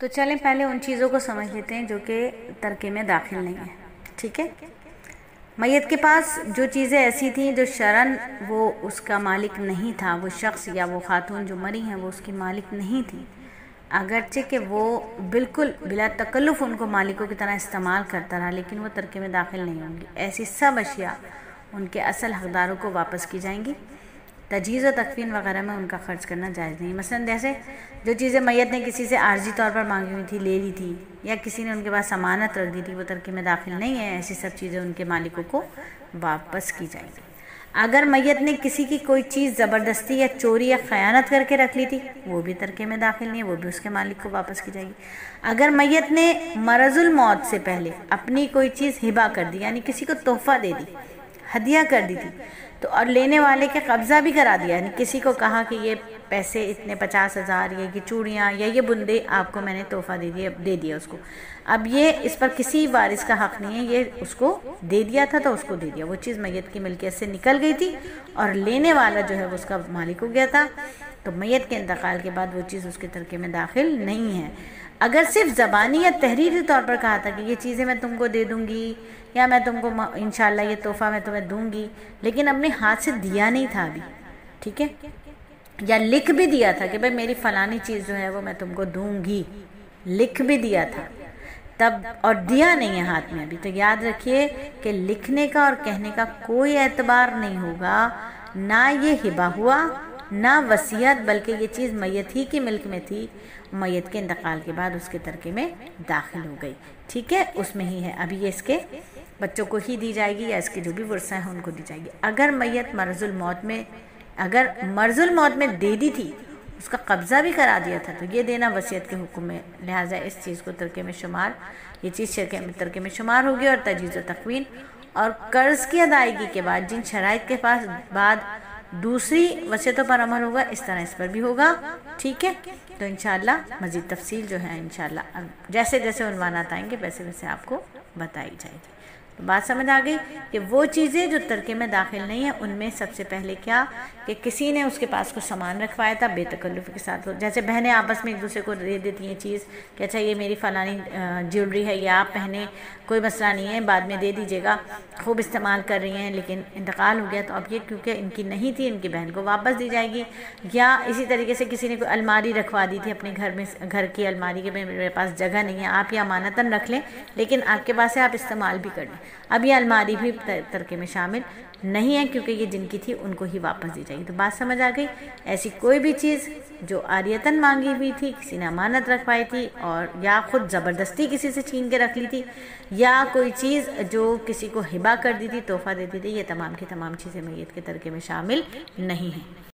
तो चलें पहले उन चीज़ों को समझ लेते हैं जो कि तरके में दाखिल नहीं है। ठीक है, मैयत के पास जो चीज़ें ऐसी थी जो शरन वो उसका मालिक नहीं था, वो शख्स या वो खातून जो मरी हैं वो उसकी मालिक नहीं थी, अगरचे कि वो बिल्कुल बिला तकल्लुफ़ उनको मालिकों की तरह इस्तेमाल करता रहा, लेकिन वो तरके में दाखिल नहीं होंगी। ऐसी सब अशिया उनके असल हक़दारों को वापस की जाएंगी। तजहीज़ और तकफ़ीन वगैरह में उनका ख़र्च करना जायज़ नहीं। मसलन जैसे जो चीज़ें मैयत ने किसी से आर्जी तौर पर मांगी हुई थी, ले ली थी, या किसी ने उनके पास अमानत रख दी थी, वो तरके में दाखिल नहीं है। ऐसी सब चीज़ें उनके मालिकों को वापस की जाएंगी। अगर मैयत ने किसी की कोई चीज़ ज़बरदस्ती या चोरी या ख़यानत करके रख ली थी, वो भी तरके में दाखिल नहीं है, वो भी उसके मालिक को वापस की जाएगी। अगर मैयत ने मरज़ुल मौत से पहले अपनी कोई चीज़ हिबा कर दी, यानी किसी को तोहफ़ा दे दी, हदिया कर दी थी, तो और लेने वाले के कब्ज़ा भी करा दिया, यानी किसी को कहा कि ये पैसे इतने 50,000 ये चूड़ियाँ या ये बुंदे आपको मैंने तोहफ़ा दे दिया उसको, अब ये इस पर किसी वारिस का हक़ नहीं है, ये उसको दे दिया था तो उसको दे दिया। वो चीज़ मैयत की मिल्कियत से निकल गई थी और लेने वाला जो है वो उसका मालिक हो गया था, तो मैयत के इंतकाल के बाद वो चीज़ उसके तरके में दाखिल नहीं है। अगर सिर्फ ज़बानी या तहरीरी तौर पर कहा था कि ये चीज़ें मैं तुमको दे दूँगी या मैं तुमको इंशाल्लाह ये तोहफ़ा मैं तुम्हें दूँगी, लेकिन अपने हाथ से दिया नहीं था अभी, ठीक है, या लिख भी दिया था कि भाई मेरी फ़लानी चीज़ जो है वो मैं तुमको दूँगी, लिख भी दिया था तब, और दिया नहीं है हाथ में अभी, तो याद रखिए कि लिखने का और कहने का कोई एतबार नहीं होगा, ना ये हिबा हुआ ना वसीयत, बल्कि ये चीज़ मैयत ही की मिल्क में थी, मैयत के इंतकाल के बाद उसके तरके में दाखिल हो गई। ठीक है, उसमें ही है, अभी ये इसके बच्चों को ही दी जाएगी या इसके जो भी वर्सा है उनको दी जाएगी। अगर मैयत मरज़ुल मौत में दे दी थी, उसका कब्ज़ा भी करा दिया था, तो ये देना वसीयत के हुक्म में, लिहाजा इस चीज़ को तरके में शुमार, ये चीज़ तरके में शुमार होगी। और तजहीज़ और तकवीन और कर्ज़ की अदायगी के बाद जिन शराइत के पास बाद दूसरी वसीयतों पर अमल होगा, इस तरह इस पर भी होगा। ठीक है, तो इंशाअल्लाह मज़ीद तफसील जो है इंशाअल्लाह जैसे जैसे उन्वानात आएंगे वैसे वैसे आपको बताई जाएगी। तो बात समझ आ गई कि वो चीज़ें जो तरके में दाखिल नहीं है उनमें सबसे पहले क्या कि किसी ने उसके पास कुछ सामान रखवाया था बेतकल्लुफ़ के साथ, जैसे बहनें आपस में एक दूसरे को दे देती हैं चीज़ कि अच्छा ये मेरी फ़लानी ज्वेलरी है, ये आप पहने, कोई मसला नहीं है, बाद में दे दीजिएगा, खूब इस्तेमाल कर रही हैं लेकिन इंतकाल हो गया तो अब ये क्योंकि इनकी नहीं थी इनकी बहन को वापस दी जाएगी। या इसी तरीके से किसी ने कोई अलमारी रखवा दी थी अपने घर में, घर की अलमारी के में मेरे पास जगह नहीं है, आप ये अमानतन रख लें लेकिन आपके पास है, आप इस्तेमाल भी कर लें, अब ये अलमारी भी तरके में शामिल नहीं है क्योंकि ये जिनकी थी उनको ही वापस दी जाएगी। तो बात समझ आ गई। ऐसी कोई भी चीज़ जो आरियतन मांगी हुई थी, किसी ने अमानत रखवाई थी और या ख़ुद ज़बरदस्ती किसी से छीन के रख ली थी, या कोई चीज़ जो किसी को हिबा कर दी थी, तोहफ़ा दे दी थी, ये तमाम की तमाम चीज़ें मैयत के तरके में शामिल नहीं हैं।